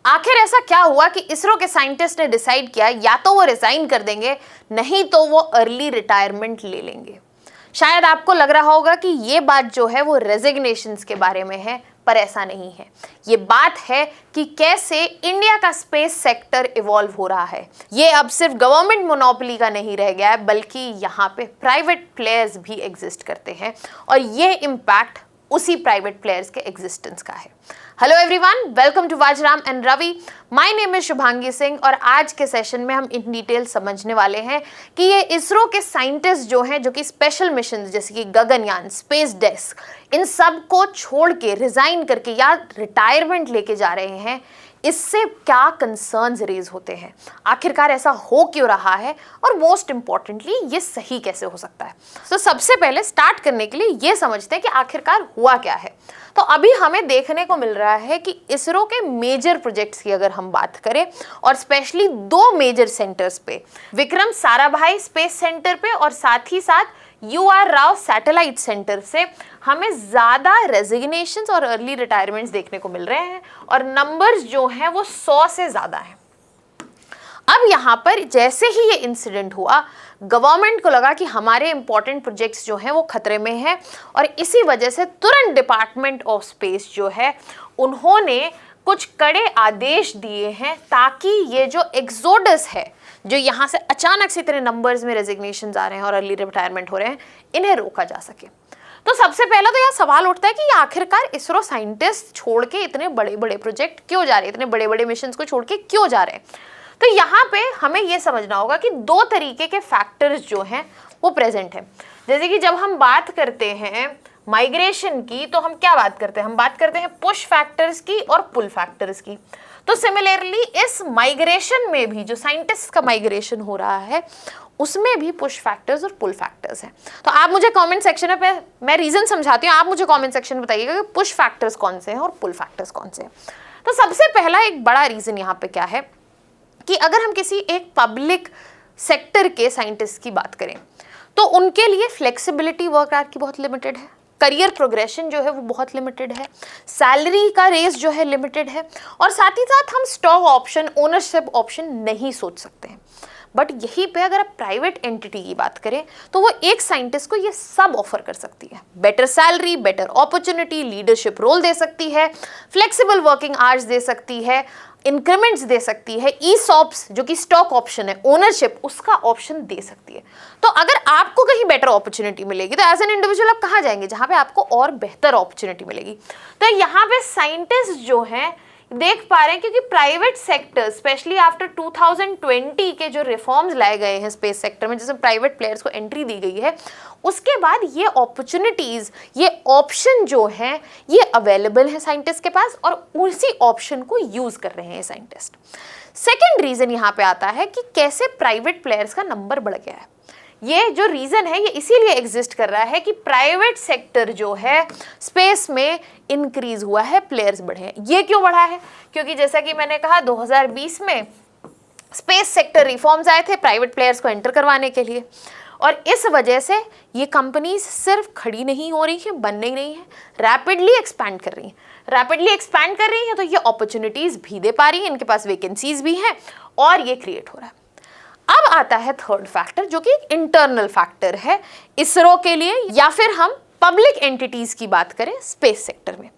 आखिर ऐसा क्या हुआ कि इसरो के साइंटिस्ट ने डिसाइड किया या तो वो रिजाइन कर देंगे, नहीं तो वो अर्ली रिटायरमेंट ले लेंगे। शायद आपको लग रहा होगा कि ये बात जो है वो रेजिग्नेशंस के बारे में है, पर ऐसा नहीं है। ये बात है कि कैसे इंडिया का स्पेस सेक्टर इवॉल्व हो रहा है। ये अब सिर्फ गवर्नमेंट मोनोपोली का नहीं रह गया है, बल्कि यहाँ पे प्राइवेट प्लेयर्स भी एग्जिस्ट करते हैं और ये इम्पैक्ट उसी प्राइवेट प्लेयर्स के एग्जिस्टेंस का है। Hello everyone, welcome to Vajiram and Ravi. My name is Shubhangi Singh और आज के सेशन में हम इन डिटेल समझने वाले हैं कि ये इसरो के साइंटिस्ट जो हैं, जो कि स्पेशल मिशन जैसे कि गगनयान, स्पेस डेस्क, इन सब को छोड़ के रिजाइन करके या रिटायरमेंट लेके जा रहे हैं, इससे क्या कंसर्न्स रेज होते हैं, आखिरकार ऐसा हो क्यों रहा है और मोस्ट इंपॉर्टेंटली ये सही कैसे हो सकता है। तो सबसे पहले स्टार्ट करने के लिए ये समझते हैं कि आखिरकार हुआ क्या है। तो अभी हमें देखने को मिल रहा है कि इसरो के मेजर प्रोजेक्ट्स की अगर हम बात करें और स्पेशली दो मेजर सेंटर्स पे, विक्रम साराभाई स्पेस सेंटर पे और साथ ही साथ UR राव सैटेलाइट सेंटर से, हमें ज़्यादा रेजिग्नेशंस और अर्ली रिटायरमेंट्स देखने को मिल रहे हैं और नंबर्स जो हैं वो 100 से ज़्यादा हैं। अब यहाँ पर जैसे ही ये इंसिडेंट हुआ, गवर्नमेंट को लगा कि हमारे इंपॉर्टेंट प्रोजेक्ट्स जो हैं वो खतरे में हैं और इसी वजह से तुरंत डिपार्टमेंट ऑफ स्पेस जो है उन्होंने कुछ कड़े आदेश दिए हैं ताकि ये जो एक्सोडस है, जो यहाँ से अचानक से इतने नंबर्स में रेजिग्नेशंस आ रहे हैं और अर्ली रिटायरमेंट हो रहे हैं, इन्हें रोका जा सके। तो सबसे पहला तो यह सवाल उठता है कि आखिरकार इसरो साइंटिस्ट छोड़ के इतने बड़े बड़े प्रोजेक्ट क्यों जा रहे हैं, इतने बड़े बड़े मिशन को छोड़ के क्यों जा रहे हैं। तो यहाँ पे हमें यह समझना होगा कि दो तरीके के फैक्टर्स जो हैं वो प्रेजेंट हैं। जैसे कि जब हम बात करते हैं माइग्रेशन की, तो हम क्या बात करते हैं, हम बात करते हैं पुश फैक्टर्स की और पुल फैक्टर्स की। तो सिमिलरली इस माइग्रेशन में भी जो साइंटिस्ट का माइग्रेशन हो रहा है उसमें भी पुश फैक्टर्स और पुल फैक्टर्स हैं। तो आप मुझे कमेंट सेक्शन में, मैं रीजन समझाती हूँ, आप मुझे कमेंट सेक्शन में बताइएगा कि पुश फैक्टर्स कौन से हैं और पुल फैक्टर्स कौन से हैं। तो सबसे पहला एक बड़ा रीजन यहाँ पे क्या है कि अगर हम किसी एक पब्लिक सेक्टर के साइंटिस्ट की बात करें तो उनके लिए फ्लेक्सिबिलिटी वर्क आवर की बहुत लिमिटेड है, करियर प्रोग्रेशन जो है वो बहुत लिमिटेड है, सैलरी का रेस जो है लिमिटेड है और साथ ही साथ हम स्टॉक ऑप्शन, ओनरशिप ऑप्शन नहीं सोच सकते हैं। बट यहीं पे अगर आप प्राइवेट एंटिटी की बात करें तो वो एक साइंटिस्ट को ये सब ऑफर कर सकती है, better salary, better opportunity, leadership role दे सकती है, फ्लेक्सिबल वर्किंग आवर्स दे सकती है, इंक्रीमेंट्स दे सकती है, ईसॉप्स जो कि स्टॉक ऑप्शन है, ओनरशिप उसका ऑप्शन दे सकती है। तो अगर आपको कहीं बेटर अपॉर्चुनिटी मिलेगी तो एज एन इंडिविजुअल आप कहाँ जाएंगे, जहाँ पे आपको और बेहतर अपॉर्चुनिटी मिलेगी। तो यहाँ पे साइंटिस्ट जो हैं देख पा रहे हैं, क्योंकि प्राइवेट सेक्टर स्पेशली आफ्टर 2020 के जो रिफॉर्म्स लाए गए हैं स्पेस सेक्टर में, जैसे प्राइवेट प्लेयर्स को एंट्री दी गई है, उसके बाद ये अपॉर्चुनिटीज, ये ऑप्शन जो हैं ये अवेलेबल है साइंटिस्ट के पास और उसी ऑप्शन को यूज कर रहे हैं साइंटिस्ट। सेकेंड रीजन यहाँ पे आता है कि कैसे प्राइवेट प्लेयर्स का नंबर बढ़ गया है। ये जो रीज़न है ये इसीलिए एग्जिस्ट कर रहा है कि प्राइवेट सेक्टर जो है स्पेस में इंक्रीज हुआ है, प्लेयर्स बढ़े हैं। ये क्यों बढ़ा है, क्योंकि जैसा कि मैंने कहा 2020 में स्पेस सेक्टर रिफॉर्म्स आए थे प्राइवेट प्लेयर्स को एंटर करवाने के लिए और इस वजह से ये कंपनीज सिर्फ खड़ी नहीं हो रही हैं, बन नहीं रही हैं, रैपिडली एक्सपैंड कर रही हैं। रैपिडली एक्सपैंड कर रही हैं तो ये अपॉर्चुनिटीज़ भी दे पा रही हैं, इनके पास वैकेंसीज भी हैं और ये क्रिएट हो रहा है। अब आता है थर्ड फैक्टर जो कि इंटरनल फैक्टर है इसरो के लिए, या फिर हम पब्लिक एंटिटीज की बात करें स्पेस सेक्टर में।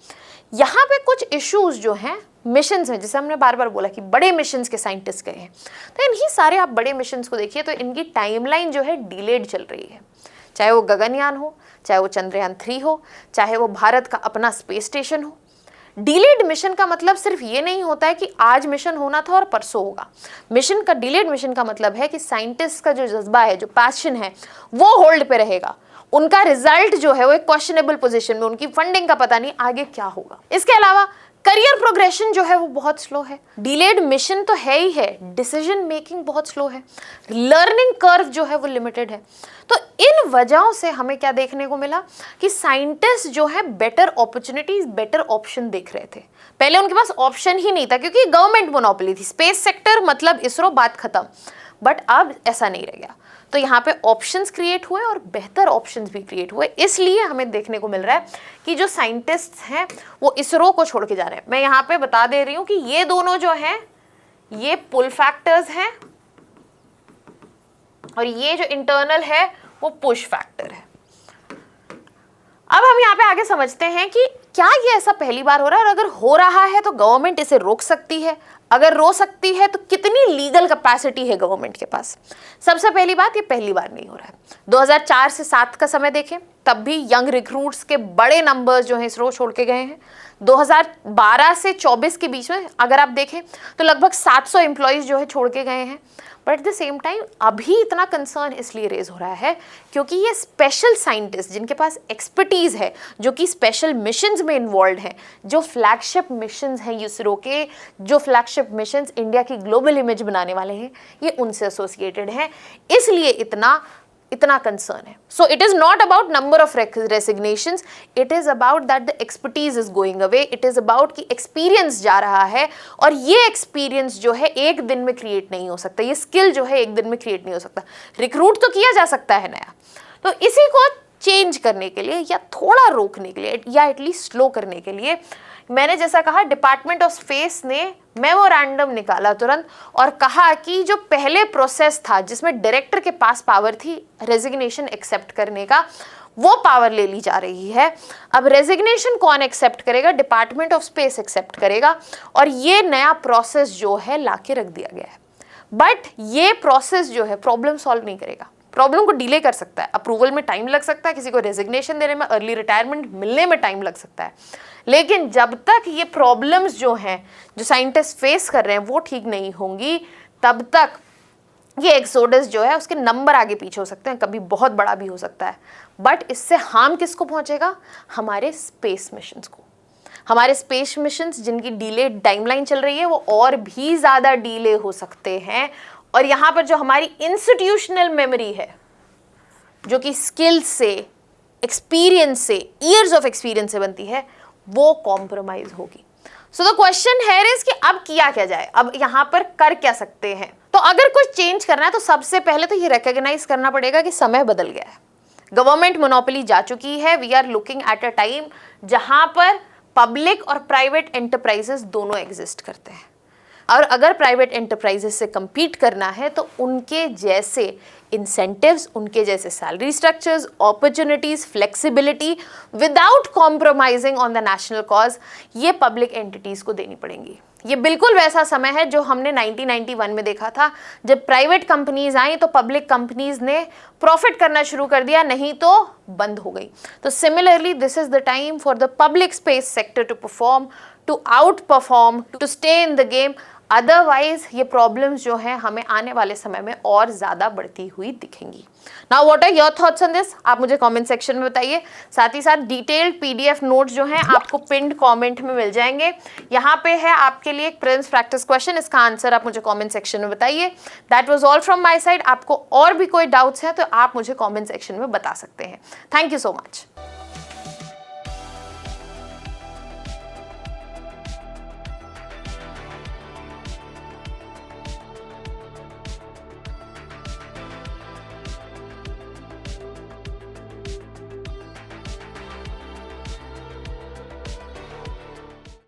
यहाँ पे कुछ इश्यूज जो हैं मिशंस में, जैसे हमने बार बार बोला कि बड़े मिशंस के साइंटिस्ट गए हैं, तो इन्हीं सारे आप बड़े मिशंस को देखिए तो इनकी टाइमलाइन जो है डिलेड चल रही है। चाहे वो गगनयान हो, चाहे वो चंद्रयान 3 हो, चाहे वो भारत का अपना स्पेस स्टेशन हो। डिलेड मिशन का मतलब सिर्फ ये नहीं होता है कि आज मिशन होना था और परसों होगा। मिशन का, डिलेड मिशन का मतलब है कि साइंटिस्ट का जो जज्बा है, जो पैशन है, वो होल्ड पे रहेगा। उनका रिजल्ट जो है वो एक क्वेश्चनेबल पोजीशन में, उनकी फंडिंग का पता नहीं आगे क्या होगा। इसके अलावा करियर प्रोग्रेशन जो है वो बहुत स्लो है। डिलेड मिशन तो है ही है, डिसीजन मेकिंग बहुत स्लो है, लर्निंग कर्व जो है वो लिमिटेड है। तो इन वजहों से हमें क्या देखने को मिला कि साइंटिस्ट जो है बेटर अपॉर्चुनिटीज, बेटर ऑप्शन देख रहे थे। पहले उनके पास ऑप्शन ही नहीं था क्योंकि गवर्नमेंट मोनोपोली थी, स्पेस सेक्टर मतलब इसरो, बात खत्म। बट अब ऐसा नहीं रह गया। तो यहाँ पे ऑप्शंस क्रिएट हुए और बेहतर ऑप्शंस भी क्रिएट हुए। इसलिए हमें देखने को मिल रहा है कि जो साइंटिस्ट्स हैं वो इसरो को छोड़ के जा रहे हैं। मैं यहाँ पे बता दे रही हूँ कि ये दोनों जो हैं ये पुल फैक्टर्स हैं और ये जो इंटरनल है वो पुश फैक्टर है। अब हम यहाँ पे आगे समझते हैं कि क्या ये ऐसा पहली बार हो रहा है, और अगर हो रहा है तो गवर्नमेंट इसे रोक सकती है। अगर रोक सकती है तो कितनी लीगल कैपेसिटी है गवर्नमेंट के पास। सबसे पहली बात, ये पहली बार नहीं हो रहा है। 2004 से 7 का समय देखें, तब भी यंग रिक्रूट्स के बड़े नंबर्स जो हैं इसरो छोड़ के गए हैं। 2012 से 24 के बीच में अगर आप देखें तो लगभग 700 एम्प्लॉयज जो है छोड़ के गए हैं। But at the same time अभी इतना कंसर्न इसलिए रेज हो रहा है क्योंकि ये स्पेशल साइंटिस्ट जिनके पास एक्सपर्टीज है, जो कि स्पेशल मिशंस में इन्वॉल्व हैं, जो फ्लैगशिप मिशंस हैं इसरो के, जो फ्लैगशिप मिशंस इंडिया की ग्लोबल इमेज बनाने वाले हैं, ये उनसे एसोसिएटेड हैं। इसलिए इतना कंसर्न है। So it is not about number of resignations, it is about that the expertise is going away, it is about कि एक्सपीरियंस जा रहा है, और ये एक्सपीरियंस जो है एक दिन में क्रिएट नहीं हो सकता, ये स्किल जो है एक दिन में क्रिएट नहीं हो सकता। रिक्रूट तो किया जा सकता है नया, तो इसी को चेंज करने के लिए या थोड़ा रोकने के लिए या एटलीस्ट स्लो करने के लिए मैंने जैसा कहा डिपार्टमेंट ऑफ स्पेस ने मेमोरेंडम निकाला तुरंत और कहा कि जो पहले प्रोसेस था जिसमें डायरेक्टर के पास पावर थी रेजिग्नेशन एक्सेप्ट करने का, वो पावर ले ली जा रही है। अब रेजिग्नेशन कौन एक्सेप्ट करेगा? डिपार्टमेंट ऑफ स्पेस एक्सेप्ट करेगा, और ये नया प्रोसेस जो है लाके रख दिया गया है। बट ये प्रोसेस जो है प्रॉब्लम सॉल्व नहीं करेगा, प्रॉब्लम को डिले कर सकता है। अप्रूवल में टाइम लग सकता है, किसी को रेजिग्नेशन देने में, अर्ली रिटायरमेंट मिलने में टाइम लग सकता है, लेकिन जब तक ये प्रॉब्लम्स जो हैं जो साइंटिस्ट फेस कर रहे हैं वो ठीक नहीं होंगी, तब तक ये एक्सोडस जो है उसके नंबर आगे पीछे हो सकते हैं, कभी बहुत बड़ा भी हो सकता है। बट इससे हार्म किसको पहुंचेगा? हमारे स्पेस मिशंस को। हमारे स्पेस मिशंस जिनकी डिले टाइमलाइन चल रही है वो और भी ज़्यादा डिले हो सकते हैं, और यहाँ पर जो हमारी इंस्टीट्यूशनल मेमोरी है जो कि स्किल से, एक्सपीरियंस से, ईयर्स ऑफ एक्सपीरियंस से बनती है, वो कॉम्प्रोमाइज होगी। So the question here is कि अब किया क्या जाए, अब यहाँ पर कर क्या सकते हैं? तो अगर कुछ चेंज करना है तो सबसे पहले तो ये रिकॉग्नाइज करना पड़ेगा कि समय बदल गया है, गवर्नमेंट मोनोपोली जा चुकी है। We are looking at a time जहां पर पब्लिक और प्राइवेट एंटरप्राइजेस दोनों एग्जिस्ट करते हैं, और अगर प्राइवेट एंटरप्राइजेस से compete करना है तो उनके जैसे इंसेंटिव्स, उनके जैसे salary structures, opportunities, flexibility without compromising on the national cause, ये पब्लिक एंटिटीज को देनी पड़ेंगी। ये बिल्कुल वैसा समय है जो हमने 1991 में देखा था, जब प्राइवेट कंपनीज आई तो पब्लिक कंपनीज ने प्रॉफिट करना शुरू कर दिया, नहीं तो बंद हो गई। तो similarly this is the time for the public space sector to perform, to outperform, to stay in the game. Otherwise ये प्रॉब्लम्स जो हैं हमें आने वाले समय में और ज़्यादा बढ़ती हुई दिखेंगी। Now what are your thoughts on this, आप मुझे कमेंट सेक्शन में बताइए। साथ ही साथ डिटेल्ड पीडीएफ नोट्स जो हैं आपको पिन्ड कमेंट में मिल जाएंगे। यहाँ पे है आपके लिए एक प्रिलिम्स प्रैक्टिस क्वेश्चन, इसका आंसर आप मुझे कमेंट सेक्शन में बताइए। That was all from my side. आपको और भी कोई डाउट्स हैं तो आप मुझे कमेंट सेक्शन में बता सकते हैं। Thank you so much.